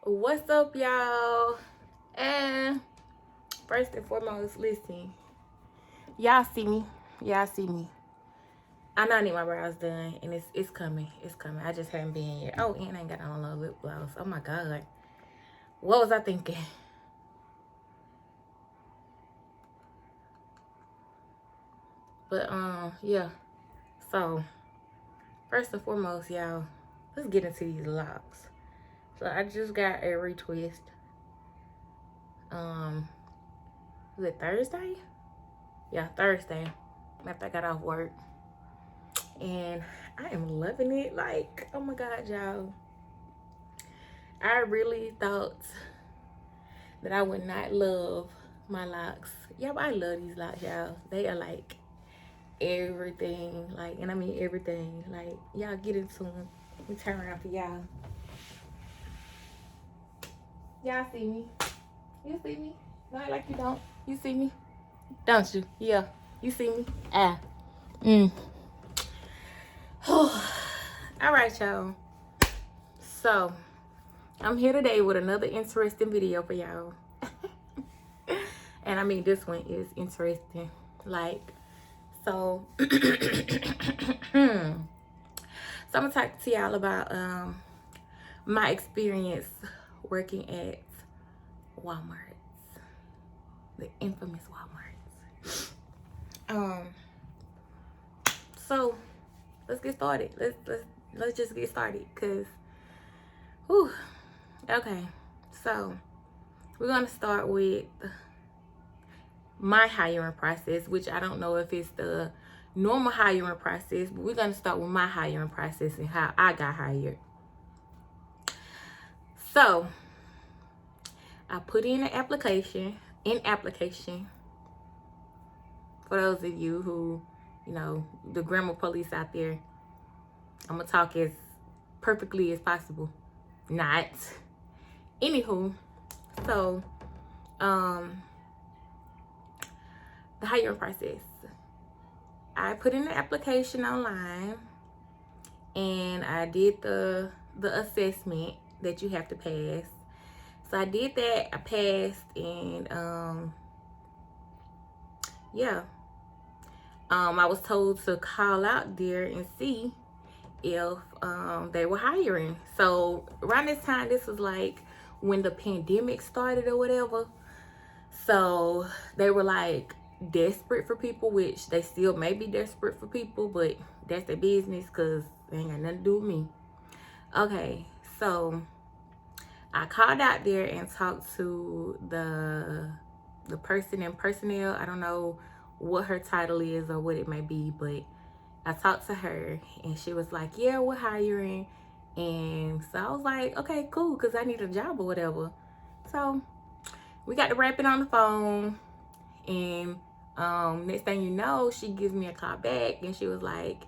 What's up, y'all? And first and foremost, listen. Y'all see me. Y'all see me. I know I need my brows done, and it's coming. It's coming. I just haven't been yet. Oh, and I ain't got on no lip gloss. Oh my god. What was I thinking? But yeah. So first and foremost, y'all, let's get into these locks. So I just got a retwist. Was it Thursday? Yeah, Thursday. After I got off work. And I am loving it. Like, oh my god, y'all. I really thought that I would not love my locks. Yeah, but I love these locks, y'all. They are like everything. Like, and I mean everything. Like, y'all get into them. Let me turn around for y'all. Y'all see me? You see me? Not like you don't. You see me? Don't you? Yeah. You see me? Ah. All right, y'all. So, I'm here today with another interesting video for y'all. And I mean, this one is interesting. Like, so, so I'm gonna talk to y'all about my experience working at Walmart, the infamous Walmart. So let's get started. Let's just get started, cause, whew, okay. So we're gonna start with my hiring process, which I don't know if it's the normal hiring process, but we're gonna start with my hiring process and how I got hired. So I put in an application. For those of you who, you know, the grammar police out there, I'm gonna talk as perfectly as possible. Not. Anywho, so the hiring process. I put in an application online and I did the assessment that you have to pass. So I did that. I passed, and yeah. I was told to call out there and see if they were hiring. So around this time, this was like when the pandemic started or whatever. So they were like desperate for people, which they still may be desperate for people, but that's their business because they ain't got nothing to do with me. Okay, so I called out there and talked to the person in personnel. I don't know what her title is or what it may be, but I talked to her and she was like, yeah, we're hiring. And so I was like, okay, cool, because I need a job or whatever. So we got to rapping on the phone, and next thing you know, she gives me a call back and she was like,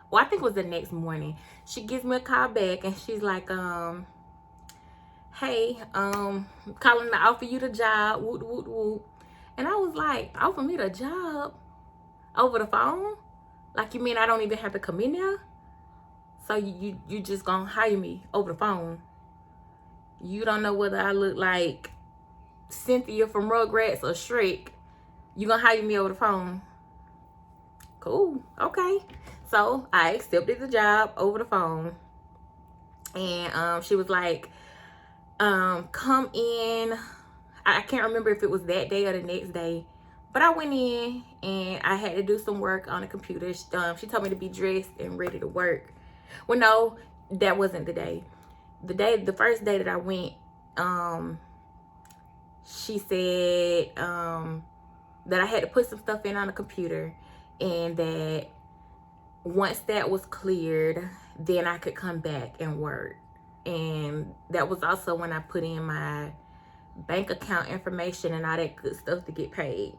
well, I think it was the next morning. She gives me a call back and she's like, hey, calling to offer you the job, whoop, whoop, whoop. And I was like, offer me the job over the phone? Like, you mean I don't even have to come in there? So you just gonna hire me over the phone? You don't know whether I look like Cynthia from Rugrats or Shrek. You gonna hire me over the phone? Cool, okay. So I accepted the job over the phone. And she was like, come in. I can't remember if it was that day or the next day, but I went in and I had to do some work on the computer. She told me to be dressed and ready to work. Well, no, that wasn't the day. The first day that I went, she said that I had to put some stuff in on the computer, and that once that was cleared, then I could come back and work. And that was also when I put in my bank account information and all that good stuff to get paid.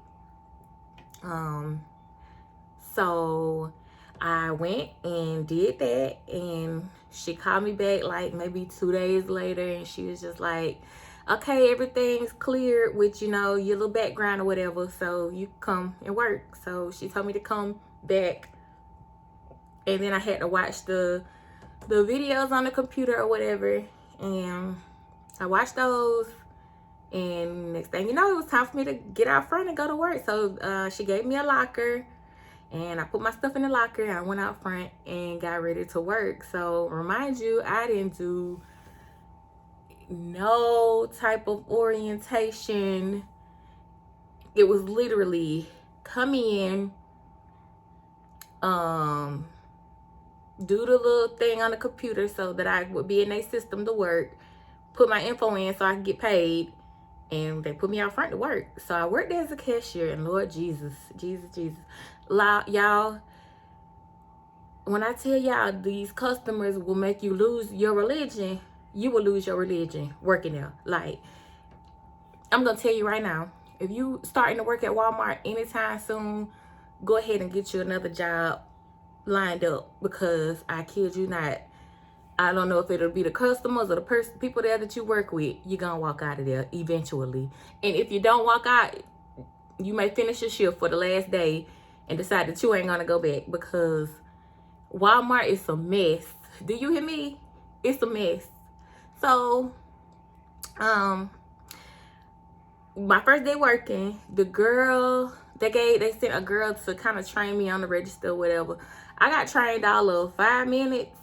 So I went and did that, and she called me back like maybe 2 days later, and she was just like, okay, everything's cleared with, you know, your little background or whatever, so you come and work. So she told me to come back, and then I had to watch the videos on the computer or whatever. And I washed those. And next thing you know, it was time for me to get out front and go to work. So she gave me a locker, and I put my stuff in the locker, and I went out front and got ready to work. So remind you, I didn't do no type of orientation. It was literally come in, do the little thing on the computer so that I would be in a system to work, put my info in so I could get paid, and they put me out front to work. So I worked there as a cashier, and Lord Jesus, y'all, when I tell y'all these customers will make you lose your religion, you will lose your religion working there. Like, I'm gonna tell you right now, if you starting to work at Walmart anytime soon, go ahead and get you another job lined up, because I kid you not, I don't know if it'll be the customers or the people there that you work with, you're gonna walk out of there eventually. And if you don't walk out, you may finish your shift for the last day and decide that you ain't gonna go back, because Walmart is a mess. Do you hear me? It's a mess. So my first day working, the girl, they sent a girl to kind of train me on the register or whatever. I got trained all of 5 minutes.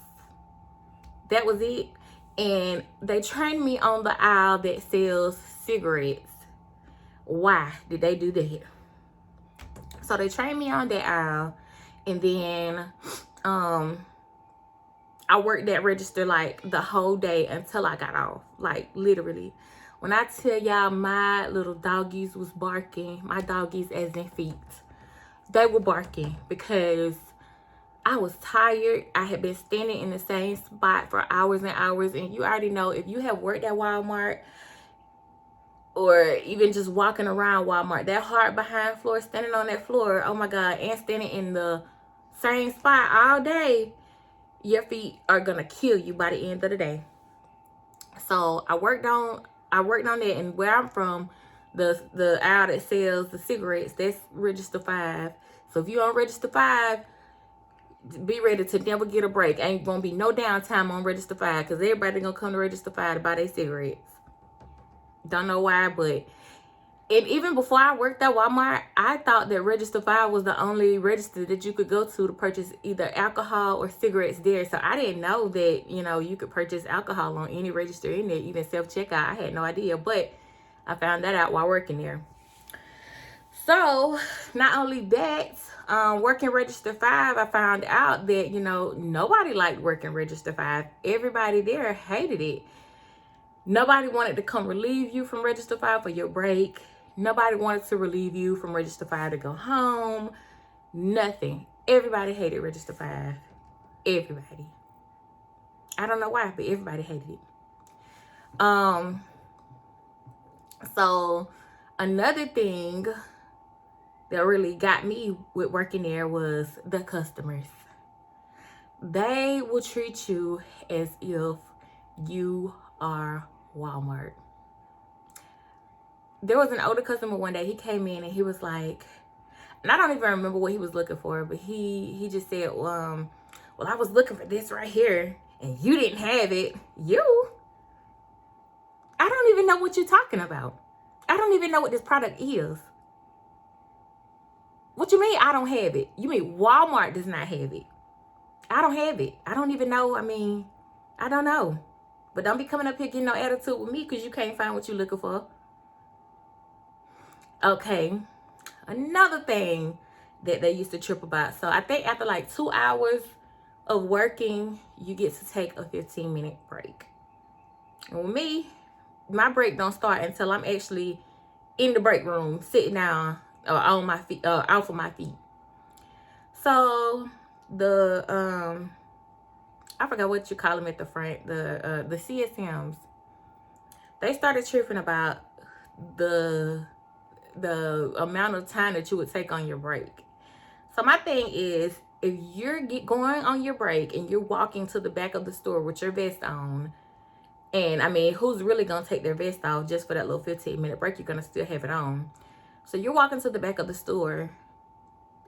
That was it. And they trained me on the aisle that sells cigarettes. Why did they do that? So they trained me on that aisle, and then I worked that register like the whole day until I got off. Like, literally. When I tell y'all my little doggies was barking, my doggies as in feet, they were barking because I was tired. I had been standing in the same spot for hours and hours. And you already know, if you have worked at Walmart or even just walking around Walmart, that hard behind floor, standing on that floor, oh my God, and standing in the same spot all day, your feet are gonna kill you by the end of the day. So I worked on that, and where I'm from, the aisle that sells the cigarettes, that's register 5. So if you're on register 5, be ready to never get a break. Ain't gonna be no downtime on register 5, because everybody gonna come to register 5 to buy their cigarettes. Don't know why, but and even before I worked at Walmart, I thought that register 5 was the only register that you could go to purchase either alcohol or cigarettes there. So I didn't know that, you know, you could purchase alcohol on any register in there, even self-checkout. I had no idea, but I found that out while working there. So not only that, working register 5, I found out that, you know, nobody liked working register 5. Everybody there hated it. Nobody wanted to come relieve you from register 5 for your break. Nobody wanted to relieve you from register 5 to go home. Nothing. Everybody hated register 5. Everybody. I don't know why, but everybody hated it. So another thing that really got me with working there was the customers. They will treat you as if you are Walmart. There was an older customer one day. He came in and he was like, and I don't even remember what he was looking for, but he just said, well, I was looking for this right here and you didn't have it. You? I don't even know what you're talking about. I don't even know what this product is. What you mean I don't have it? You mean Walmart does not have it? I don't have it. I don't even know. I mean, I don't know. But don't be coming up here getting no attitude with me because you can't find what you're looking for. Okay. Another thing that they used to trip about. So I think after like 2 hours of working, you get to take a 15-minute break. And with me, my break don't start until I'm actually in the break room, sitting down on my feet, off of my feet. So the I forgot what you call them at the front, the CSMs, they started tripping about the amount of time that you would take on your break. So my thing is, if you're going on your break and you're walking to the back of the store with your vest on, and I mean, who's really gonna take their vest off just for that little 15-minute break? You're gonna still have it on. So you're walking to the back of the store.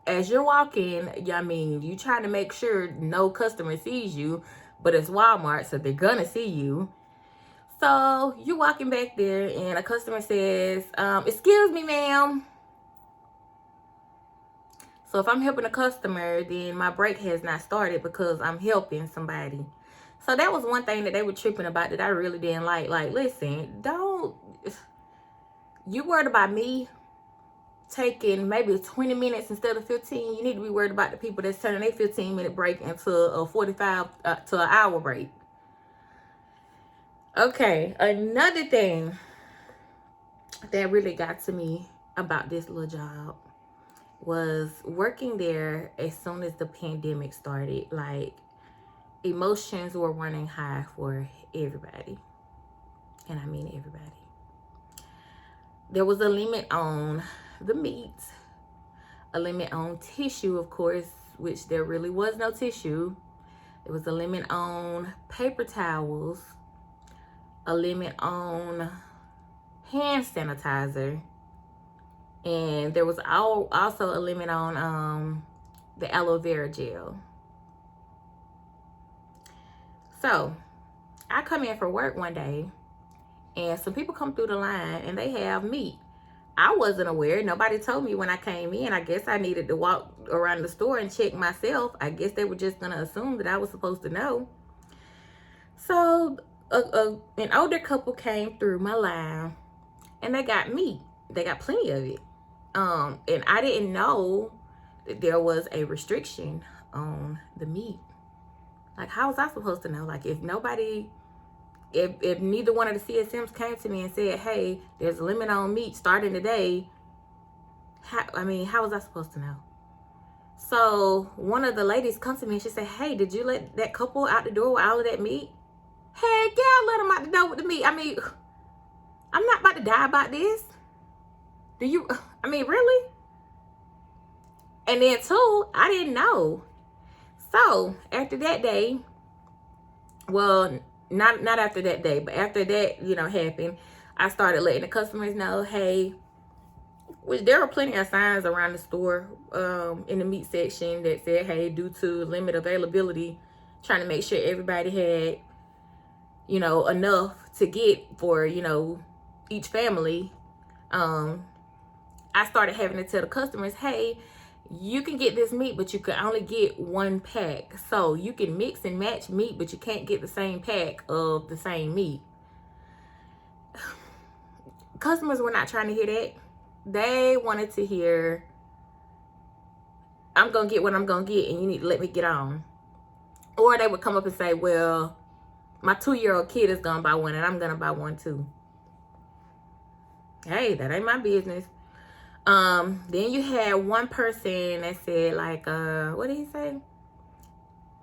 As you're walking, I mean, you trying to make sure no customer sees you, but it's Walmart, so they're gonna see you. So you walking back there and a customer says, excuse me, ma'am. So if I'm helping a customer, then my break has not started because I'm helping somebody. So that was one thing that they were tripping about that I really didn't like. Like, listen, you worried about me taking maybe 20 minutes instead of 15. You need to be worried about the people that's turning their 15-minute break into a 45 to an hour break. Okay, another thing that really got to me about this little job was working there as soon as the pandemic started. Like, emotions were running high for everybody. And I mean everybody. There was a limit on the meat, a limit on tissue, of course, which there really was no tissue. There was a limit on paper towels, a limit on hand sanitizer, and there was also a limit on the aloe vera gel. So I come in for work one day and some people come through the line and they have meat. I wasn't aware. Nobody told me when I came in. I guess I needed to walk around the store and check myself. I guess they were just going to assume that I was supposed to know. So an older couple came through my line and they got meat. They got plenty of it. And I didn't know that there was a restriction on the meat. Like, how was I supposed to know? Like, if neither one of the CSMs came to me and said, hey, there's a limit on meat starting today, how was I supposed to know? So one of the ladies comes to me and she said, hey, did you let that couple out the door with all of that meat? Heck yeah, I let them out the door with the meat. I'm not about to die about this. Really? And then two, I didn't know. So after that day, well, not after that day, but after that, happened, I started letting the customers know, hey, which there were plenty of signs around the store in the meat section that said, hey, due to limited availability, trying to make sure everybody had, enough to get for, each family. I started having to tell the customers, hey, you can get this meat, but you can only get one pack. So you can mix and match meat, but you can't get the same pack of the same meat. Customers were not trying to hear that. They wanted to hear, I'm going to get what I'm going to get and you need to let me get on. Or they would come up and say, well, my 2-year-old kid is going to buy one and I'm going to buy one too. Hey, that ain't my business. Then you had one person that said, like, what did he say?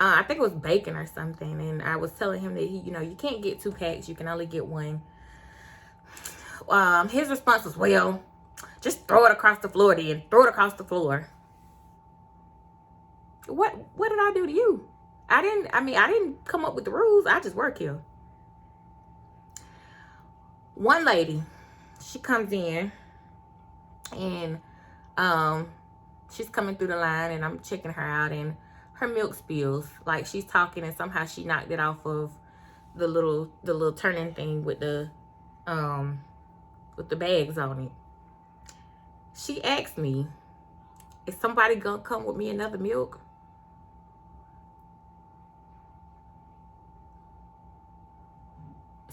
I think it was bacon or something. And I was telling him that you can't get 2 packs. You can only get one. His response was, well, just throw it across the floor then. Throw it across the floor. What did I do to you? I didn't come up with the rules. I just work here. One lady, she comes in and she's coming through the line and I'm checking her out and her milk spills. Like, she's talking and somehow she knocked it off of the little turning thing with the bags on it. She asked me, is somebody gonna come with me another milk?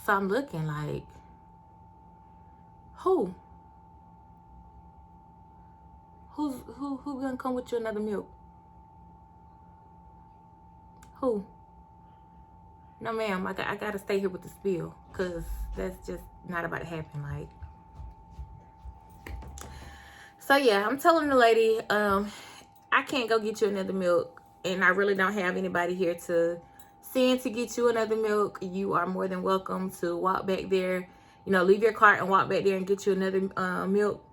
So I'm looking like, who gonna come with you another milk? Who? No, ma'am, I gotta stay here with the spill, because that's just not about to happen. Like, so yeah, I'm telling the lady, I can't go get you another milk, and I really don't have anybody here to send to get you another milk. You are more than welcome to walk back there, leave your cart and walk back there and get you another milk.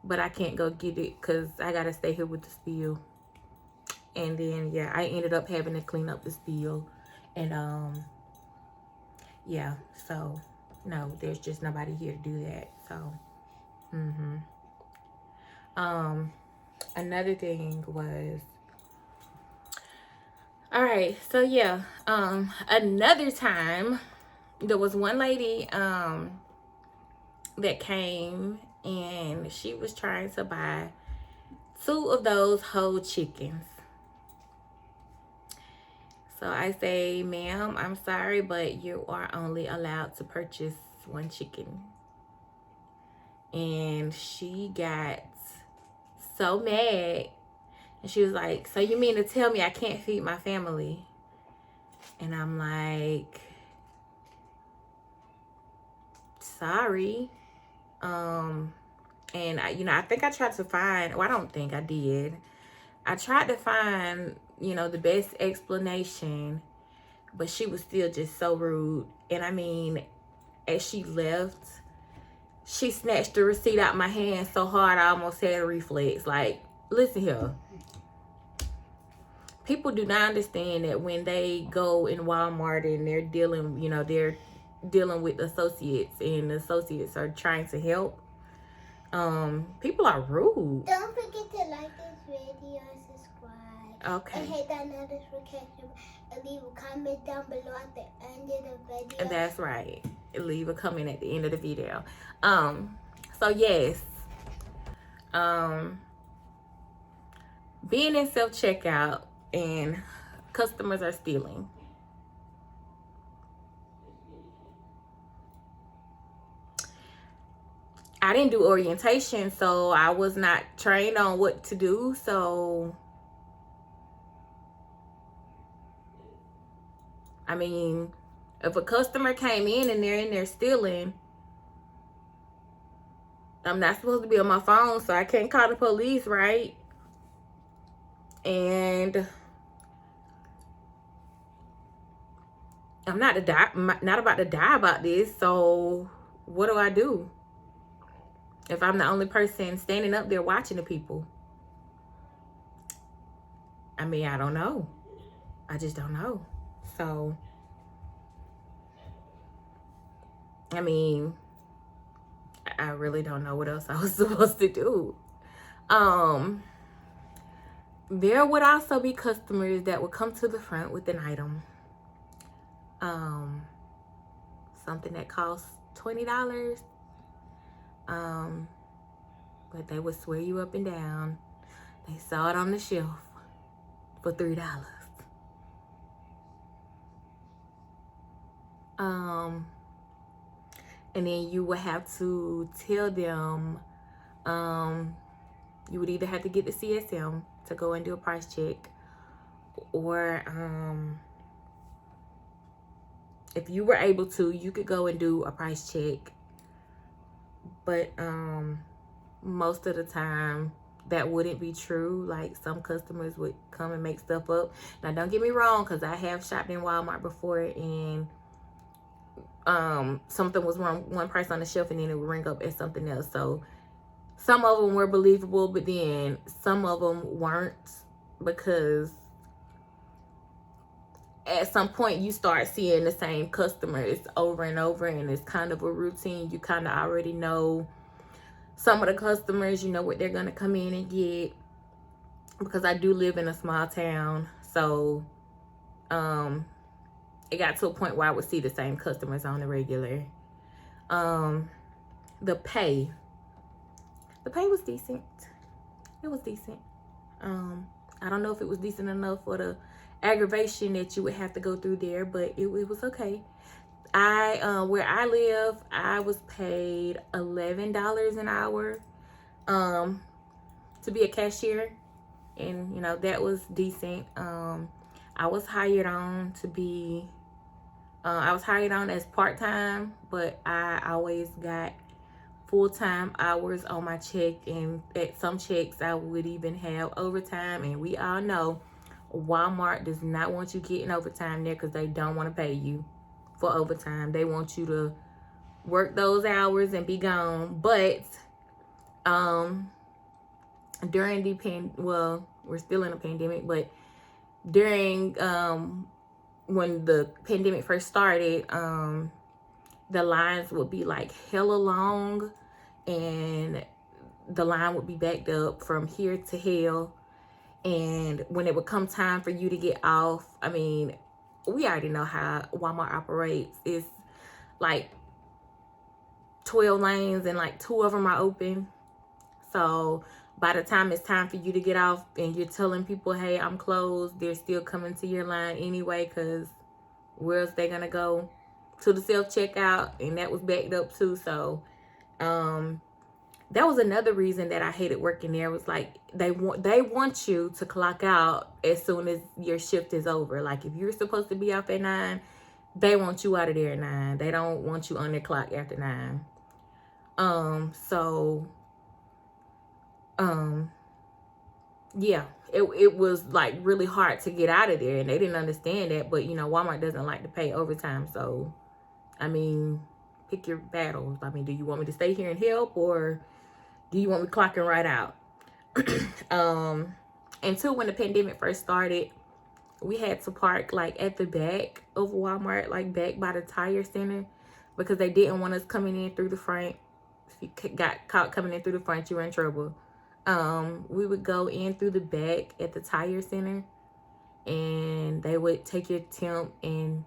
But I can't go get it because I gotta stay here with the spill. And then yeah, I ended up having to clean up the spill. And yeah, so no, there's just nobody here to do that. So another thing was, all right, so yeah, another time there was one lady that came, and she was trying to buy 2 of those whole chickens. So I say, ma'am, I'm sorry, but you are only allowed to purchase 1 chicken. And she got so mad. And she was like, so you mean to tell me I can't feed my family? And I'm like, sorry. And I think I tried to find, well, I don't think I did. I tried to find, the best explanation, but she was still just so rude. And I mean, as she left, she snatched the receipt out my hand so hard I almost had a reflex. Like, listen here. People do not understand that when they go in Walmart and they're dealing with associates, and the associates are trying to help. People are rude. Don't forget to like this video and subscribe. Okay. And hit that notification and leave a comment down below at the end of the video. That's right. Leave a comment at the end of the video. So yes. Being in self-checkout and customers are stealing. I didn't do orientation, so I was not trained on what to do. So, I mean, if a customer came in and they're in there stealing, I'm not supposed to be on my phone, so I can't call the police, right? And I'm not about to die about this, so what do I do? If I'm the only person standing up there watching the people. I mean, I don't know. I just don't know. So, I mean, I really don't know what else I was supposed to do. There would also be customers that would come to the front with an item. Something that costs $20. But they would swear you up and down. They saw it on the shelf for $3. And then you would have to tell them, you would either have to get the CSM to go and do a price check, or if you were able to, you could go and do a price check. But most of the time that wouldn't be true. Like, some customers would come and make stuff up. Now, don't get me wrong, because I have shopped in Walmart before, and something was wrong, one price on the shelf, and then it would ring up as something else. So some of them were believable, but then some of them weren't, because at some point you start seeing the same customers over and over, and it's kind of a routine. You kind of already know some of the customers, you know what they're going to come in and get, because I do live in a small town. So it got to a point where I would see the same customers on the regular. The pay was decent. It was decent. I don't know if it was decent enough for the aggravation that you would have to go through there, but it was okay. Where I live, I was paid $11 an hour to be a cashier, and that was decent. I was hired on as part-time, but I always got full-time hours on my check, and at some checks I would even have overtime. And we all know Walmart does not want you getting overtime there, because they don't want to pay you for overtime. They want you to work those hours and be gone. But during we're still in a pandemic, but during when the pandemic first started, the lines would be like hella long, and the line would be backed up from here to hell. And when it would come time for you to get off, I mean, we already know how Walmart operates. It's like 12 lanes and like 2 of them are open. So by the time it's time for you to get off and you're telling people, hey, I'm closed, they're still coming to your line anyway, because where else they gonna go? To the self-checkout, and that was backed up too. So that was another reason that I hated working there. Was like they want you to clock out as soon as your shift is over. Like if you're supposed to be off at 9, they want you out of there at 9. They don't want you on the clock after 9. Yeah, it was like really hard to get out of there, and they didn't understand that. But you know, Walmart doesn't like to pay overtime, so I mean, pick your battles. I mean, do you want me to stay here and help, or do you want me clocking right out? Until when the pandemic first started, we had to park like at the back of Walmart, like back by the tire center, because they didn't want us coming in through the front. If you got caught coming in through the front, you were in trouble. We would go in through the back at the tire center, and they would take your temp and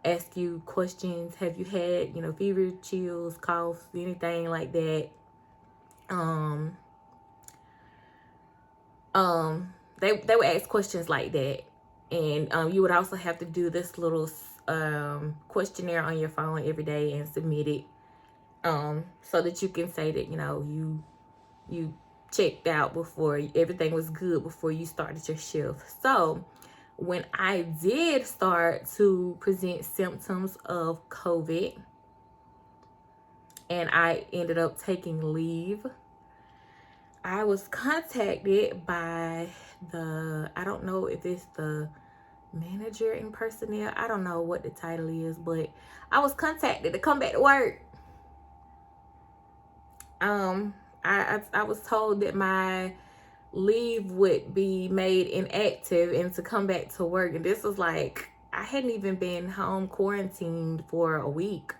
ask you questions. Have you had, you know, fever, chills, coughs, anything like that? They would ask questions like that, and you would also have to do this little questionnaire on your phone every day and submit it, so that you can say that, you know, you checked out before everything was good before you started your shift. So when I did start to present symptoms of COVID and I ended up taking leave, I was contacted by I don't know if it's the manager in personnel. I don't know what the title is, but I was contacted to come back to work. I was told that my leave would be made inactive and to come back to work. And this was like, I hadn't even been home quarantined for a week,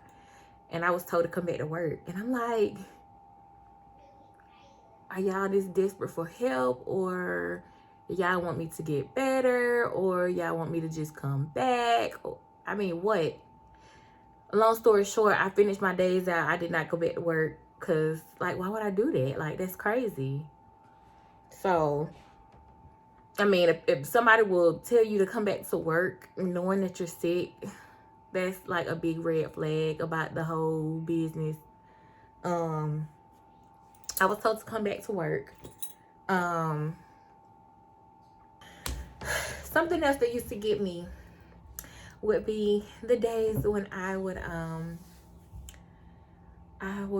and I was told to come back to work. And I'm like, are y'all this desperate for help, or y'all want me to get better, or y'all want me to just come back? I mean, what? Long story short, I finished my days out. I did not go back to work. Because, like, why would I do that? Like, that's crazy. So, I mean, if somebody will tell you to come back to work knowing that you're sick, that's, like, a big red flag about the whole business. I was told to come back to work. Something else that used to get me would be the days when I would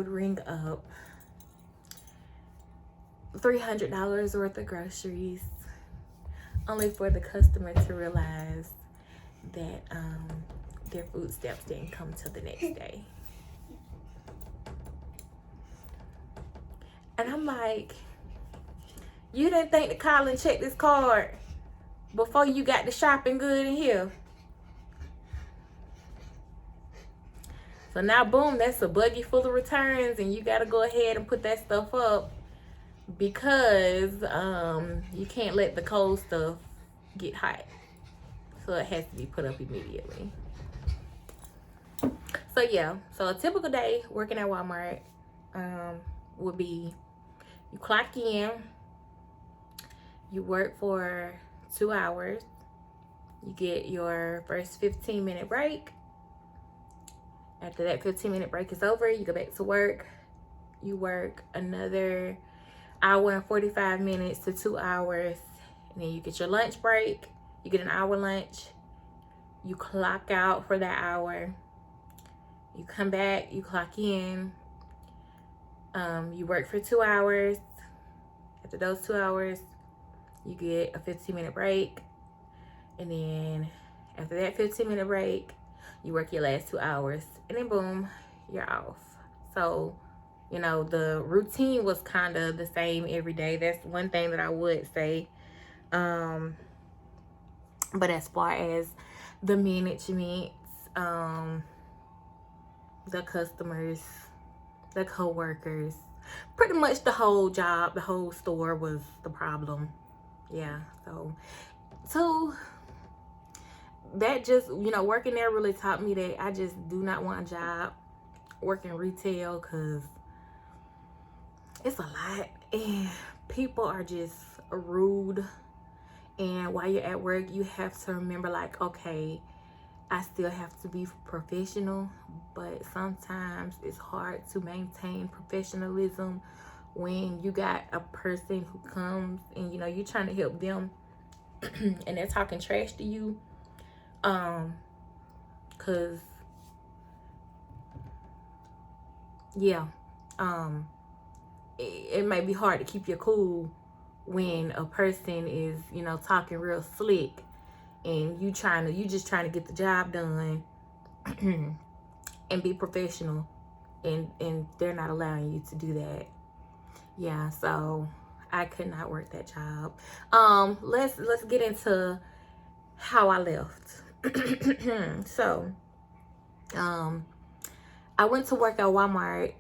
ring up $300 worth of groceries, only for the customer to realize that their food stamps didn't come till the next day. And I'm like, you didn't think to call and check this card before you got the shopping good in here? So now, boom, that's a buggy full of returns, and you got to go ahead and put that stuff up because you can't let the cold stuff get hot. So it has to be put up immediately. So yeah, so a typical day working at Walmart would be, you clock in, you work for 2 hours, you get your first 15-minute break. After that 15-minute break is over, you go back to work. You work another hour and 45 minutes to 2 hours. And then you get your lunch break. You get an hour lunch. You clock out for that hour. You come back, you clock in. You work for 2 hours. After those 2 hours, you get a 15-minute break. And then after that 15-minute break, you work your last 2 hours, and then boom, you're off. So, you know, the routine was kind of the same every day. That's one thing that I would say. But as far as the management, the customers, the co-workers, pretty much the whole job, the whole store was the problem. Yeah, so that just, you know, working there really taught me that I just do not want a job working retail, because it's a lot and people are just rude. And while you're at work, you have to remember, like, okay, I still have to be professional, but sometimes it's hard to maintain professionalism when you got a person who comes and, you know, you're trying to help them and they're talking trash to you. Cause yeah, it may be hard to keep your cool when a person is, you know, talking real slick and you just trying to get the job done and be professional, and they're not allowing you to do that. Yeah, so I could not work that job. Let's get into how I left. So I went to work at Walmart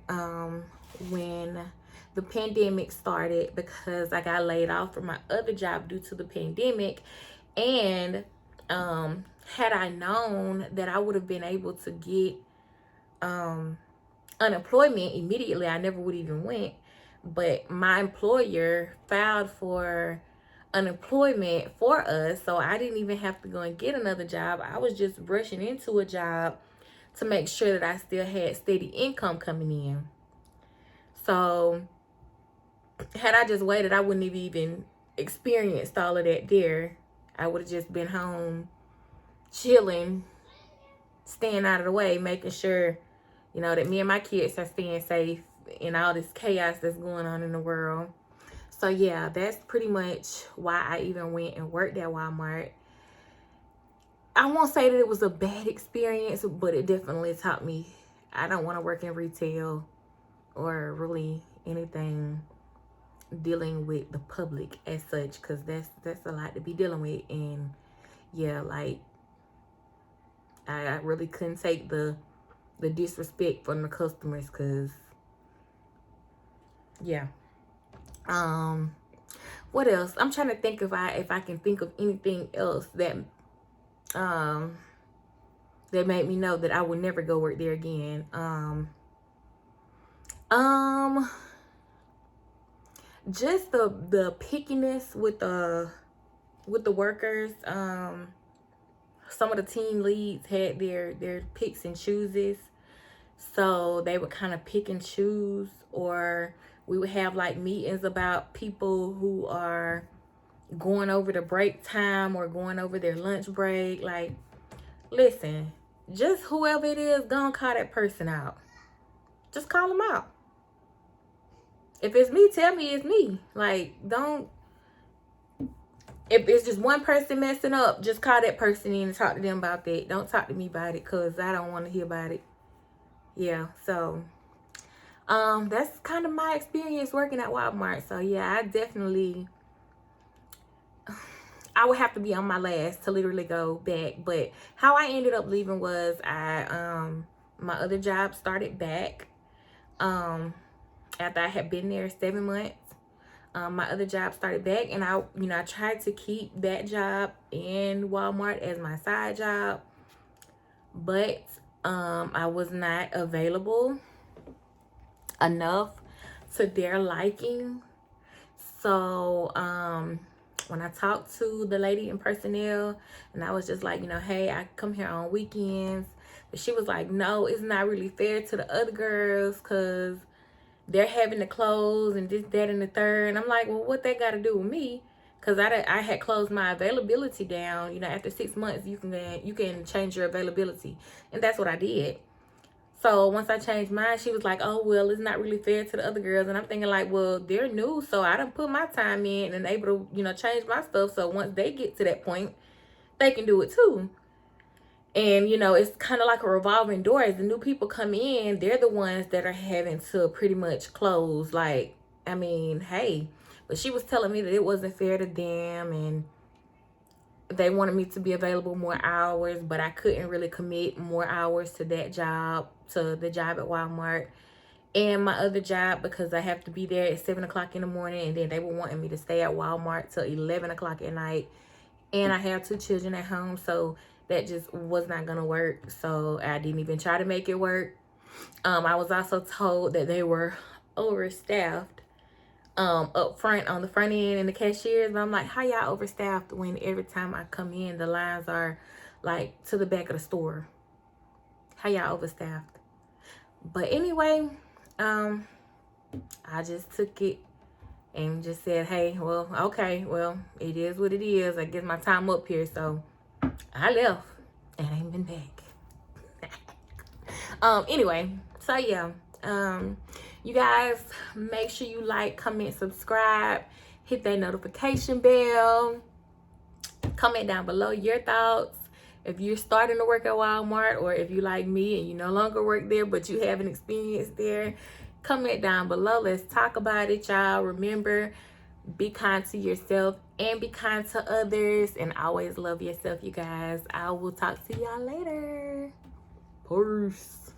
when the pandemic started, because I got laid off from my other job due to the pandemic. And had I known that I would have been able to get unemployment immediately, I never would even went. But my employer filed for unemployment for us, so I didn't even have to go and get another job. I was just rushing into a job to make sure that I still had steady income coming in. So had I just waited, I wouldn't have even experienced all of that there. I would have just been home chilling, staying out of the way, making sure, you know, that me and my kids are staying safe in all this chaos that's going on in the world. So yeah, that's pretty much why I even went and worked at Walmart. I won't say that it was a bad experience, but it definitely taught me I don't want to work in retail or really anything dealing with the public as such, because that's a lot to be dealing with. And yeah, like I really couldn't take the disrespect from the customers, because yeah. What else? I'm trying to think if I can think of anything else that that made me know that I would never go work there again. Just the pickiness with the workers. Some of the team leads had their picks and chooses, so they would kind of pick and choose, or we would have like meetings about people who are going over the break time or going over their lunch break. Like, listen, just whoever it is, gonna call that person out. Just call them out. If it's me, tell me it's me. Like, don't. If it's just one person messing up, just call that person in and talk to them about that. Don't talk to me about it, because I don't want to hear about it. Yeah, so that's kind of my experience working at Walmart. So yeah, I would have to be on my last to literally go back. But how I ended up leaving was my other job started back after I had been there 7 months. My other job started back, and I tried to keep that job in Walmart as my side job, but I was not available enough to their liking. So when I talked to the lady in personnel, and I was just like, hey, I come here on weekends, but she was like, no, it's not really fair to the other girls, because they're having to close and this, that, and the third. And I'm like, well, what that got to do with me? Because I had closed my availability down. After 6 months, you can change your availability. And that's what I did. So once I changed mine, she was like, oh, well, it's not really fair to the other girls. And I'm thinking like, well, they're new, so I done put my time in and able to, change my stuff. So once they get to that point, they can do it too. And, it's kind of like a revolving door. As the new people come in, they're the ones that are having to pretty much close. Like, I mean, hey. But she was telling me that it wasn't fair to them, and they wanted me to be available more hours, but I couldn't really commit more hours to that job, to the job at Walmart and my other job, because I have to be there at 7 o'clock in the morning, and then they were wanting me to stay at Walmart till 11 o'clock at night. And I have 2 children at home, so that just was not gonna work. So I didn't even try to make it work. I was also told that they were overstaffed up front on the front end and the cashiers. But I'm like, how y'all overstaffed when every time I come in the lines are like to the back of the store? How y'all overstaffed? But anyway, I just took it and just said, hey, well, okay, well, it is what it is. I guess my time up here. So I left and I ain't been back. Anyway, so yeah, you guys make sure you like, comment, subscribe, hit that notification bell, comment down below your thoughts. If you're starting to work at Walmart, or if you like me and you no longer work there but you have an experience there, comment down below. Let's talk about it, y'all. Remember, be kind to yourself and be kind to others, and always love yourself, you guys. I will talk to y'all later. Peace.